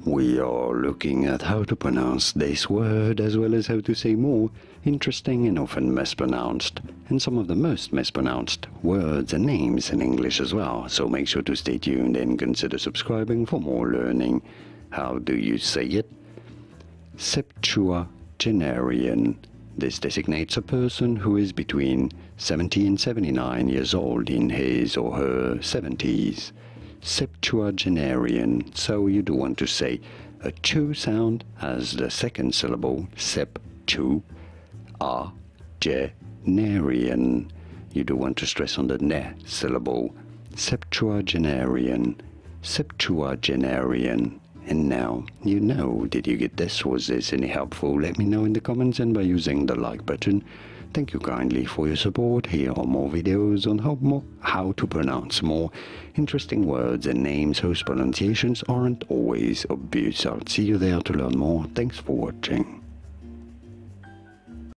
We are looking at how to pronounce this word as well as how to say more interesting and often mispronounced, and some of the most mispronounced words and names in English as well, so make sure to stay tuned and consider subscribing for more learning. How do you say it? Septuagenarian. This designates a person who is between 70 and 79 years old in his or her 70s. Septuagenarian. So you do want to say a chu sound as the second syllable, septuagenarian. You do want to stress on the ne syllable, septuagenarian, septuagenarian. And now you know. Did you get this? Was this any helpful? Let me know in the comments and by using the like button. Thank you kindly for your support. Here are more videos on how to pronounce more interesting words and names whose pronunciations aren't always obvious. I'll see you there to learn more. Thanks for watching.